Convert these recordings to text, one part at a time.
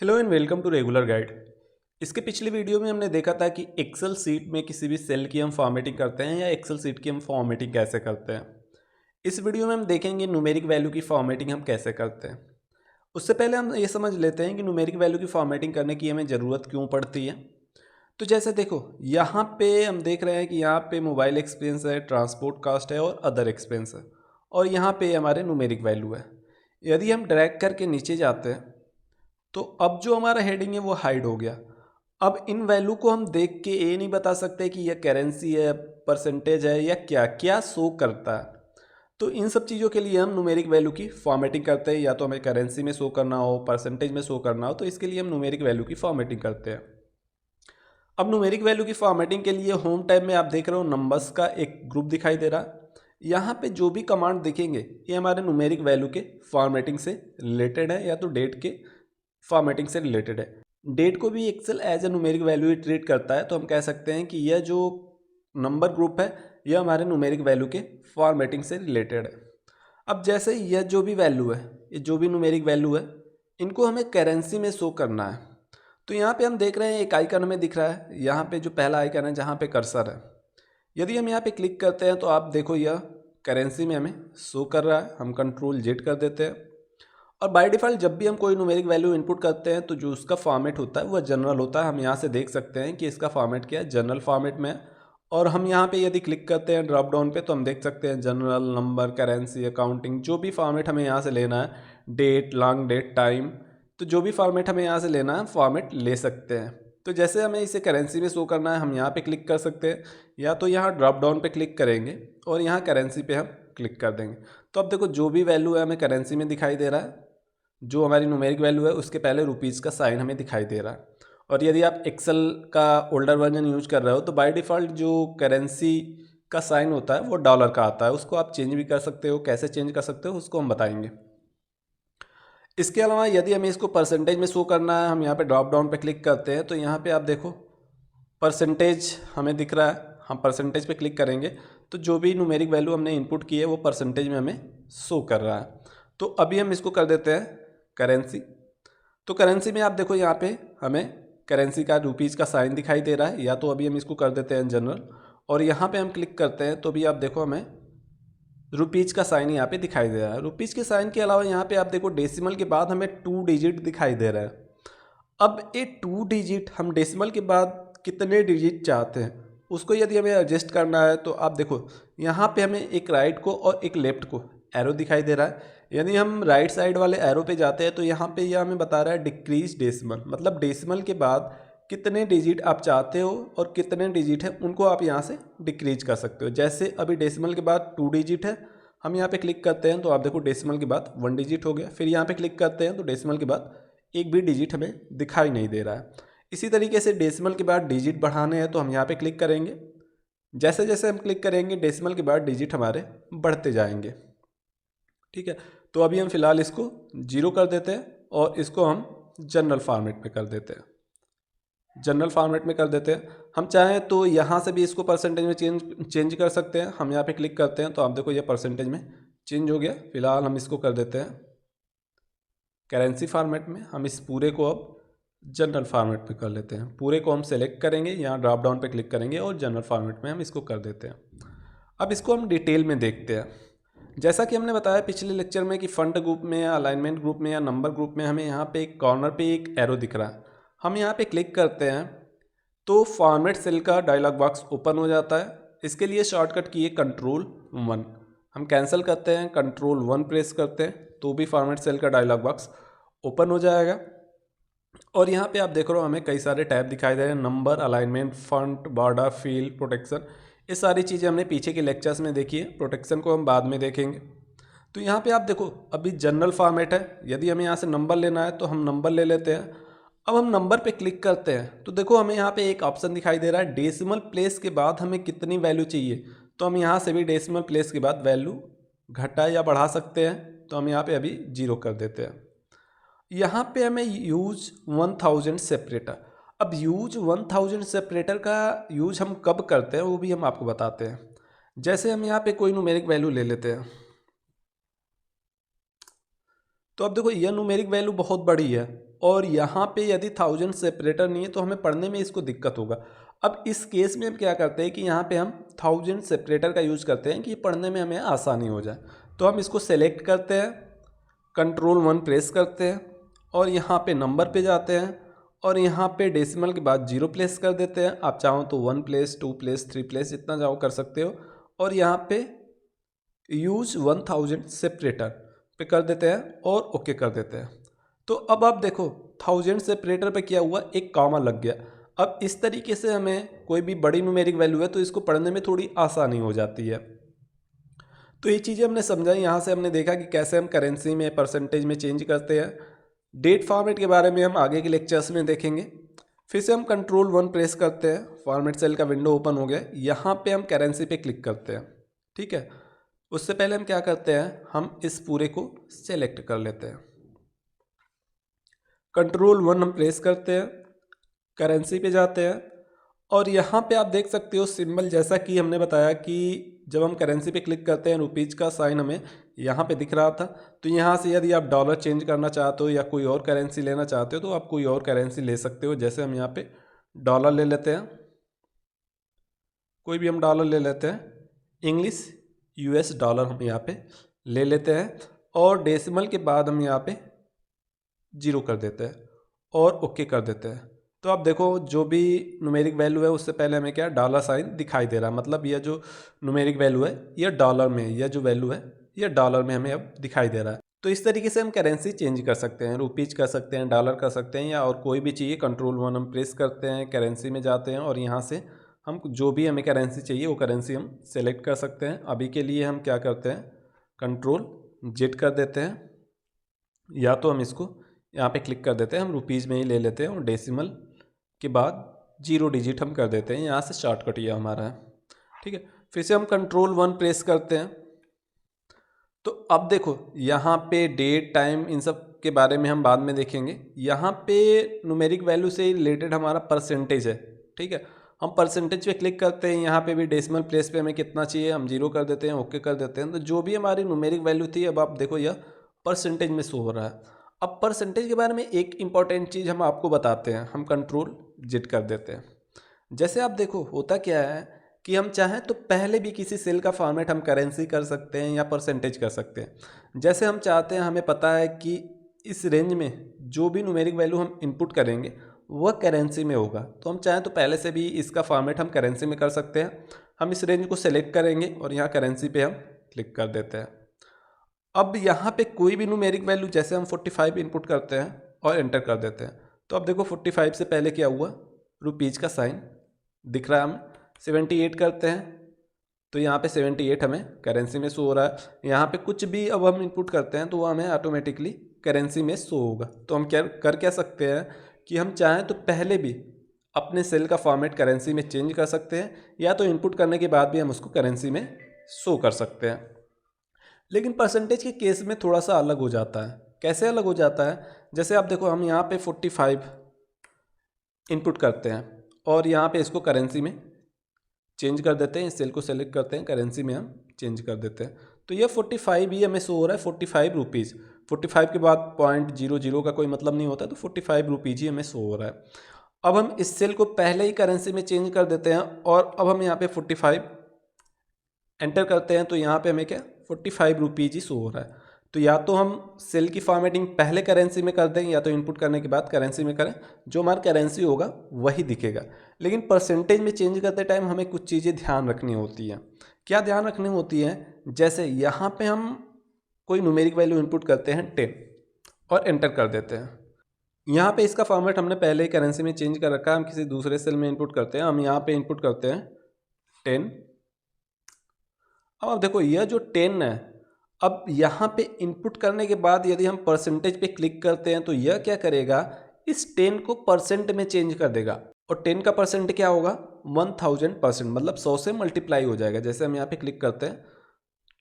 Hello and welcome to regular guide. इसके पिछले video में हमने देखा था कि एक्सेल सीट में किसी भी सेल की हम फॉर्मेटिंग करते हैं या एक्सेल सीट की हम फॉर्मेटिंग कैसे करते हैं। इस वीडियो में हम देखेंगे न्यूमेरिक वैल्यू की फॉर्मेटिंग हम कैसे करते हैं। उससे पहले हम ये समझ लेते हैं कि न्यूमेरिक वैल्यू की फॉर्मेटिंग करने की हमें ज़रूरत क्यों पड़ती है। तो जैसे देखो, यहाँ पे हम देख रहे हैं कि यहाँ पे मोबाइल एक्सपेंस है, ट्रांसपोर्ट कास्ट है और अदर एक्सपेंस है, और यहाँ पे हमारे न्यूमेरिक वैल्यू है। यदि हम ड्रैग करके नीचे जाते हैं तो अब जो हमारा हेडिंग है वो हाइड हो गया। अब इन वैल्यू को हम देख के ये नहीं बता सकते कि यह करेंसी है, परसेंटेज है या क्या क्या शो करता है। तो इन सब चीज़ों के लिए हम न्यूमेरिक वैल्यू की फॉर्मेटिंग करते हैं, या तो हमें करेंसी में शो करना हो, परसेंटेज में शो करना हो, तो इसके लिए हम न्यूमेरिक वैल्यू की फॉर्मेटिंग करते हैं। अब न्यूमेरिक वैल्यू की फॉर्मेटिंग के लिए होम टैब में आप देख रहे हो नंबर्स का एक ग्रुप दिखाई दे रहा है। यहाँ पे जो भी कमांड दिखेंगे ये हमारे न्यूमेरिक वैल्यू के फॉर्मेटिंग से रिलेटेड है, या तो डेट के फॉर्मेटिंग से रिलेटेड है। डेट को भी Excel as a numeric value ही ट्रीट करता है, तो हम कह सकते हैं कि यह जो नंबर ग्रुप है यह हमारे न्यूमेरिक वैल्यू के फॉर्मेटिंग से रिलेटेड है। अब जैसे यह जो भी वैल्यू है, ये जो भी न्यूमेरिक वैल्यू है, इनको हमें करेंसी में शो करना है। तो यहाँ पे हम देख रहे हैं एक आइकन हमें दिख रहा है, यहाँ पे जो पहला आइकन है जहाँ पे कर्सर है, यदि हम यहाँ पे क्लिक करते हैं तो आप देखो यह करेंसी में हमें शो कर रहा है। हम कंट्रोल जेड कर देते हैं, और बाय डिफ़ॉल्ट जब भी हम कोई न्यूमेरिक वैल्यू इनपुट करते हैं तो जो उसका फॉर्मेट होता है वह जनरल होता है। हम यहाँ से देख सकते हैं कि इसका फॉर्मेट क्या है, जनरल फॉर्मेट में है। और हम यहाँ पे यदि क्लिक करते हैं ड्रॉप डाउन पे तो हम देख सकते हैं जनरल, नंबर, करेंसी, अकाउंटिंग, जो भी फॉर्मेट हमें यहाँ से लेना है, डेट, लॉन्ग डेट, टाइम, तो जो भी फॉर्मेट हमें यहाँ से लेना है फॉर्मेट ले सकते हैं। तो जैसे हमें इसे करेंसी में शो करना है, हम यहाँ पे क्लिक कर सकते हैं, या तो यहाँ ड्रॉप डाउन पे क्लिक करेंगे और यहाँ करेंसी पे हम क्लिक कर देंगे। तो अब देखो जो भी वैल्यू है हमें करेंसी में दिखाई दे रहा है, जो हमारी न्यूमेरिक वैल्यू है उसके पहले रुपीज़ का साइन हमें दिखाई दे रहा है। और यदि आप एक्सेल का ओल्डर वर्जन यूज कर रहे हो तो बाय डिफ़ॉल्ट जो करेंसी का साइन होता है वो डॉलर का आता है। उसको आप चेंज भी कर सकते हो, कैसे चेंज कर सकते हो उसको हम बताएंगे। इसके अलावा यदि हमें इसको परसेंटेज में शो करना है, हम यहाँ पे ड्रॉप डाउन पे क्लिक करते हैं तो यहाँ पे आप देखो परसेंटेज हमें दिख रहा है। हम परसेंटेज पे क्लिक करेंगे तो जो भी न्यूमेरिक वैल्यू हमने इनपुट की है वो परसेंटेज में हमें शो कर रहा है। तो अभी हम इसको कर देते हैं करेंसी। तो करेंसी में आप देखो यहाँ पे हमें करेंसी का रुपीज़ का साइन दिखाई दे रहा है, या तो अभी हम इसको कर देते हैं जनरल, और यहाँ पे हम क्लिक करते हैं तो भी आप देखो हमें रुपीज़ का साइन यहाँ पे दिखाई दे रहा है। रुपीज़ के साइन के अलावा यहाँ पे आप देखो डेसिमल के बाद हमें 2 डिजिट दिखाई दे रहा है। अब ये 2 डिजिट हम डेसिमल के बाद कितने डिजिट चाहते हैं उसको यदि हमें एडजस्ट करना है तो आप देखो यहाँ पे हमें एक राइट को और एक लेफ्ट को एरो दिखाई दे रहा है। यदि हम राइट साइड वाले एरो पे जाते हैं तो यहाँ पे यह हमें बता रहा है डिक्रीज डेसिमल, मतलब डेसिमल के बाद कितने डिजिट आप चाहते हो और कितने डिजिट है उनको आप यहाँ से डिक्रीज कर सकते हो। जैसे अभी डेसिमल के बाद 2 डिजिट है, हम यहाँ पे क्लिक करते हैं तो आप देखो डेसिमल के बाद 1 डिजिट हो गया। फिर यहाँ पे क्लिक करते हैं तो डेसिमल के बाद एक भी डिजिट हमें दिखाई नहीं दे रहा है। इसी तरीके से डेसिमल के बाद डिजिट बढ़ाने हैं तो हम यहाँ पे क्लिक करेंगे। जैसे जैसे हम क्लिक करेंगे डेसिमल के बाद डिजिट हमारे बढ़ते जाएंगे। ठीक है, तो अभी हम फिलहाल इसको 0 कर देते हैं और इसको हम जनरल फॉर्मेट में कर देते हैं। जनरल फॉर्मेट में कर देते हैं। हम चाहें तो यहाँ से भी इसको परसेंटेज में चेंज कर सकते हैं। हम यहाँ पे क्लिक करते हैं तो आप देखो ये परसेंटेज में चेंज हो गया। फिलहाल हम इसको कर देते हैं करेंसी फॉर्मेट में। हम इस पूरे को अब जनरल फॉर्मेट में कर लेते हैं। पूरे को हम सेलेक्ट करेंगे, यहाँ ड्रॉप डाउन पे क्लिक करेंगे और जनरल फॉर्मेट में हम इसको कर देते हैं। अब इसको हम डिटेल में देखते हैं। जैसा कि हमने बताया पिछले लेक्चर में कि फंड ग्रुप में या अलाइनमेंट ग्रुप में या नंबर ग्रुप में हमें यहाँ पे एक कॉर्नर पे एक एरो दिख रहा है। हम यहाँ पे क्लिक करते हैं तो फॉर्मेट सेल का डायलॉग बॉक्स ओपन हो जाता है। इसके लिए शॉर्टकट की है कंट्रोल 1। हम कैंसिल करते हैं, कंट्रोल 1 प्रेस करते हैं तो भी फॉर्मेट सेल का डायलॉग बॉक्स ओपन हो जाएगा। और यहाँ पे आप देख रहे हो हमें कई सारे टैब दिखाई दे रहे हैं, number, alignment, fund, border, field, protection. ये सारी चीज़ें हमने पीछे के लेक्चर्स में देखी है, प्रोटेक्शन को हम बाद में देखेंगे। तो यहाँ पे आप देखो अभी जनरल फॉर्मेट है। यदि हमें यहाँ से नंबर लेना है तो हम नंबर ले लेते हैं। अब हम नंबर पे क्लिक करते हैं तो देखो हमें यहाँ पे एक ऑप्शन दिखाई दे रहा है डेसिमल प्लेस के बाद हमें कितनी वैल्यू चाहिए। तो हम यहाँ से भी डेसिमल प्लेस के बाद वैल्यू घटा या बढ़ा सकते हैं। तो हम यहाँ पे अभी 0 कर देते हैं। यहाँ पे हमें यूज 1000 सेपरेटर। अब यूज 1000 सेपरेटर का यूज हम कब करते हैं वो भी हम आपको बताते हैं। जैसे हम यहाँ पे कोई न्यूमेरिक वैल्यू ले लेते हैं तो अब देखो यह न्यूमेरिक वैल्यू बहुत बड़ी है। और यहाँ पे यदि 1000 सेपरेटर नहीं है तो हमें पढ़ने में इसको दिक्कत होगा। अब इस केस में हम क्या करते हैं कि यहाँ पे हम 1000 सेपरेटर का यूज़ करते हैं कि पढ़ने में हमें आसानी हो जाए। तो हम इसको सेलेक्ट करते हैं, Ctrl+1 प्रेस करते हैं और यहाँ पे नंबर पे जाते हैं और यहाँ पे डेसिमल के बाद 0 प्लेस कर देते हैं। आप चाहो तो 1 प्लेस, 2 प्लेस, 3 प्लेस जितना चाहो कर सकते हो। और यहाँ पे यूज 1000 सेपरेटर पे कर देते हैं और ओके कर देते हैं। तो अब आप देखो 1000 सेपरेटर पे क्या हुआ, एक कॉमा लग गया। अब इस तरीके से हमें कोई भी बड़ी न्यूमेरिक वैल्यू है तो इसको पढ़ने में थोड़ी आसानी हो जाती है। तो ये चीज़ें हमने समझाई। यहाँ से हमने देखा कि कैसे हम करेंसी में परसेंटेज में चेंज करते हैं। डेट फॉर्मेट के बारे में हम आगे के लेक्चर्स में देखेंगे। फिर से हम Ctrl+1 प्रेस करते हैं, फॉर्मेट सेल का विंडो ओपन हो गया। यहाँ पे हम करेंसी पे क्लिक करते हैं, ठीक है। उससे पहले हम क्या करते हैं, हम इस पूरे को सेलेक्ट कर लेते हैं। Ctrl+1 हम प्रेस करते हैं, करेंसी पे जाते हैं और यहाँ पे आप देख सकते हो सिंबल, जैसा कि हमने बताया कि जब हम करेंसी पे क्लिक करते हैं रुपीज़ का साइन हमें यहाँ पे दिख रहा था। तो यहाँ से यदि आप डॉलर चेंज करना चाहते हो या कोई और करेंसी लेना चाहते हो तो आप कोई और करेंसी ले सकते हो। जैसे हम यहाँ पे डॉलर ले लेते हैं, कोई भी हम डॉलर ले लेते हैं, इंग्लिश US डॉलर हम यहाँ पे ले लेते हैं और डेसिमल के बाद हम यहाँ पे 0 कर देते हैं और ओके कर देते हैं। तो आप देखो जो भी न्यूमेरिक वैल्यू है उससे पहले हमें क्या डॉलर साइन दिखाई दे रहा है, मतलब यह जो न्यूमेरिक वैल्यू है यह डॉलर में, यह जो वैल्यू है यह डॉलर में हमें अब दिखाई दे रहा है। तो इस तरीके से हम करेंसी चेंज कर सकते हैं, रुपीज़ कर सकते हैं, डॉलर कर सकते हैं या और कोई भी चाहिए। Ctrl+1 हम प्रेस करते हैं, करेंसी में जाते हैं और यहाँ से हम जो भी हमें करेंसी चाहिए वो करेंसी हम सेलेक्ट कर सकते हैं। अभी के लिए हम क्या करते हैं, Ctrl+Z कर देते हैं या तो हम इसको यहाँ पे क्लिक कर देते हैं, हम रुपीज़ में ही ले लेते हैं और डेसिमल के बाद 0 डिजिट हम कर देते हैं। यहाँ से शॉर्टकट ये हमारा है, ठीक है। फिर से हम Ctrl+1 प्रेस करते हैं। तो अब देखो यहाँ पे डेट टाइम इन सब के बारे में हम बाद में देखेंगे। यहाँ पे न्यूमेरिक वैल्यू से रिलेटेड हमारा परसेंटेज है, ठीक है। हम परसेंटेज पे क्लिक करते हैं, यहाँ पे भी डेसिमल प्लेस पे हमें कितना चाहिए हम 0 कर देते हैं, ओके कर देते हैं। तो जो भी हमारी न्यूमेरिक वैल्यू थी अब आप देखो यह परसेंटेज में शो हो रहा है। अब परसेंटेज के बारे में एक इम्पॉर्टेंट चीज़ हम आपको बताते हैं, हम Ctrl+Z कर देते हैं। जैसे आप देखो होता क्या है कि हम चाहें तो पहले भी किसी सेल का फॉर्मेट हम करेंसी कर सकते हैं या परसेंटेज कर सकते हैं। जैसे हम चाहते हैं, हमें पता है कि इस रेंज में जो भी न्यूमेरिक वैल्यू हम इनपुट करेंगे वह करेंसी में होगा, तो हम चाहें तो पहले से भी इसका फॉर्मेट हम करेंसी में कर सकते हैं। हम इस रेंज को सेलेक्ट करेंगे और यहाँ करेंसी पे हम क्लिक कर देते हैं। अब यहाँ पे कोई भी न्यूमेरिक वैल्यू, जैसे हम 45 इनपुट करते हैं और एंटर कर देते हैं, तो अब देखो 45 से पहले क्या हुआ, रुपीज़ का साइन दिख रहा है हमें। 78 करते हैं तो यहाँ पे 78 हमें करेंसी में शो हो रहा है। यहाँ पे कुछ भी अब हम इनपुट करते हैं तो वो हमें ऑटोमेटिकली करेंसी में शो होगा। तो हम क्या सकते हैं कि हम चाहें तो पहले भी अपने सेल का फॉर्मेट करेंसी में चेंज कर सकते हैं या तो इनपुट करने के बाद भी हम उसको करेंसी में शो कर सकते हैं। लेकिन परसेंटेज के केस में थोड़ा सा अलग हो जाता है। कैसे अलग हो जाता है, जैसे आप देखो हम यहाँ पे 45 इनपुट करते हैं और यहाँ पे इसको करेंसी में चेंज कर देते हैं, इस सेल को सेलेक्ट करते हैं, करेंसी में हम चेंज कर देते हैं। तो ये 45 ही हमें शो हो रहा है, 45 रुपीज़। 45 के बाद .00 का कोई मतलब नहीं होता, तो 45 रुपीज़ ही हमें शो हो रहा है। अब हम इस सेल को पहले ही करेंसी में चेंज कर देते हैं और अब हम यहाँ पे 45 एंटर करते हैं तो यहाँ पे हमें क्या 45 रुपीज़ ही शो हो रहा है। तो या तो हम सेल की फॉर्मेटिंग पहले करेंसी में कर दें या तो इनपुट करने के बाद करेंसी में करें, जो हमारा करेंसी होगा वही दिखेगा। लेकिन परसेंटेज में चेंज करते टाइम हमें कुछ चीज़ें ध्यान रखनी होती हैं। क्या ध्यान रखनी होती है, जैसे यहाँ पे हम कोई न्यूमेरिक वैल्यू इनपुट करते हैं 10 और एंटर कर देते हैं। यहाँ पे इसका फॉर्मेट हमने पहले ही करेंसी में चेंज कर रखा है, हम किसी दूसरे सेल में इनपुट करते हैं। हम यहाँ पे इनपुट करते हैं 10। अब देखो यह जो 10 है, अब यहाँ पे इनपुट करने के बाद यदि हम परसेंटेज पे क्लिक करते हैं तो यह क्या करेगा, इस 10 को परसेंट में चेंज कर देगा। और 10 का परसेंट क्या होगा 1000%, मतलब 100 से मल्टीप्लाई हो जाएगा। जैसे हम यहाँ पे क्लिक करते हैं,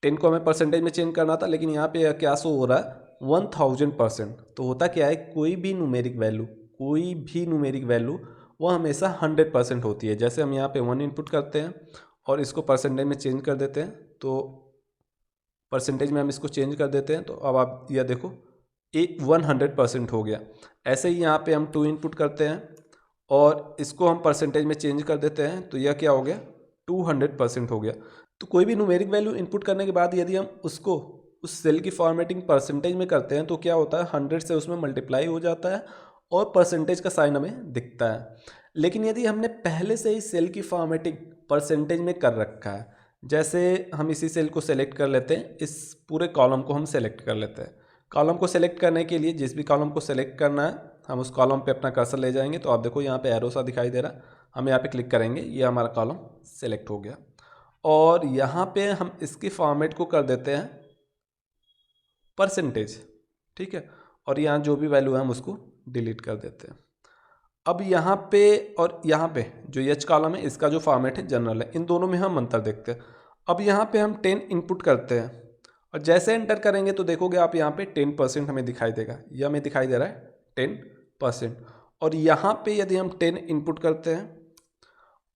10 को हमें परसेंटेज में चेंज करना था लेकिन यहाँ पे क्या शो हो रहा है 1000%। तो होता क्या है, कोई भी न्यूमेरिक वैल्यू वो हमेशा 100% होती है। जैसे हम यहाँ पे 1 इनपुट करते हैं और इसको परसेंटेज में चेंज कर देते हैं, तो परसेंटेज में हम इसको चेंज कर देते हैं। तो अब आप यह देखो ये 100% हो गया। ऐसे ही यहाँ पे हम 2 इनपुट करते हैं और इसको हम परसेंटेज में चेंज कर देते हैं, तो यह क्या हो गया, 200% हो गया। तो कोई भी न्यूमेरिक वैल्यू इनपुट करने के बाद यदि हम उसको उस सेल की फॉर्मेटिंग परसेंटेज में करते हैं तो क्या होता है, 100 से उसमें मल्टीप्लाई हो जाता है और परसेंटेज का साइन हमें दिखता है। लेकिन यदि हमने पहले से ही सेल की फॉर्मेटिंग परसेंटेज में कर रखा है, जैसे हम इसी सेल को सेलेक्ट कर लेते हैं, इस पूरे कॉलम को हम सेलेक्ट कर लेते हैं। कॉलम को सेलेक्ट करने के लिए जिस भी कॉलम को सेलेक्ट करना है हम उस कॉलम पे अपना कर्सर ले जाएंगे, तो आप देखो यहाँ पे एरो सा दिखाई दे रहा है, हम यहाँ पे क्लिक करेंगे, ये हमारा कॉलम सेलेक्ट हो गया। और यहाँ पे हम इसकी फॉर्मेट को कर देते हैं परसेंटेज, ठीक है, और यहाँ जो भी वैल्यू है हम उसको डिलीट कर देते हैं। अब यहाँ पे और यहाँ पे जो एच कॉलम है इसका जो फॉर्मेट है जनरल है, इन दोनों में हम अंतर देखते हैं। अब यहाँ पे हम 10 इनपुट करते हैं और जैसे एंटर करेंगे तो देखोगे आप यहाँ पे 10% हमें दिखाई देगा, यह हमें दिखाई दे रहा है 10%। और यहाँ पे यदि हम 10 इनपुट करते हैं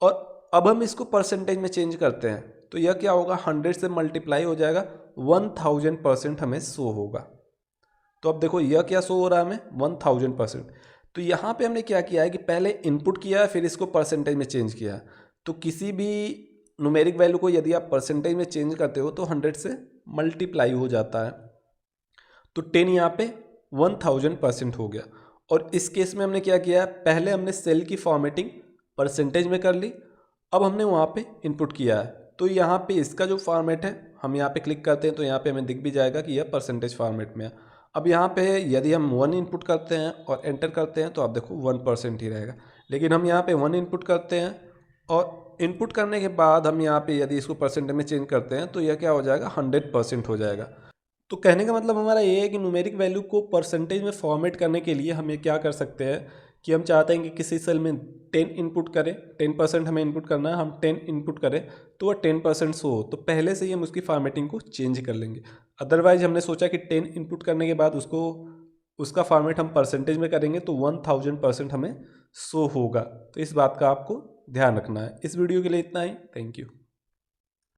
और अब हम इसको परसेंटेज में चेंज करते हैं तो यह क्या होगा, 100 से मल्टीप्लाई हो जाएगा, 1000% हमें शो होगा। तो अब देखो यह क्या शो हो रहा है हमें, 1000%। तो यहाँ पे हमने क्या किया है कि पहले इनपुट किया है फिर इसको परसेंटेज में चेंज किया है। तो किसी भी न्यूमेरिक वैल्यू को यदि आप परसेंटेज में चेंज करते हो तो 100 से मल्टीप्लाई हो जाता है। तो 10 यहाँ पे 1000% हो गया। और इस केस में हमने क्या किया है, पहले हमने सेल की फॉर्मेटिंग परसेंटेज में कर ली, अब हमने वहाँ पे इनपुट किया है। तो यहाँ पे इसका जो फॉर्मेट है हम यहाँ पे क्लिक करते हैं तो यहाँ पे हमें दिख भी जाएगा कि यह परसेंटेज फॉर्मेट में है। अब यहाँ पे यदि हम 1 इनपुट करते हैं और एंटर करते हैं तो आप देखो 1% ही रहेगा। लेकिन हम यहाँ पे 1 इनपुट करते हैं और इनपुट करने के बाद हम यहाँ पे यदि इसको परसेंटेज में चेंज करते हैं तो यह क्या हो जाएगा, 100% हो जाएगा। तो कहने का मतलब हमारा ये है कि न्यूमेरिक वैल्यू को परसेंटेज में फॉर्मेट करने के लिए हमें क्या कर सकते हैं कि हम चाहते हैं कि किसी सेल में 10 इनपुट करें, 10% हमें इनपुट करना है, हम 10 इनपुट करें तो वह 10% शो हो, तो पहले से ही हम उसकी फॉर्मेटिंग को चेंज कर लेंगे। अदरवाइज हमने सोचा कि 10 इनपुट करने के बाद उसका फॉर्मेट हम परसेंटेज में करेंगे तो 1000% हमें शो होगा। तो इस बात का आपको ध्यान रखना है। इस वीडियो के लिए इतना ही, थैंक यू।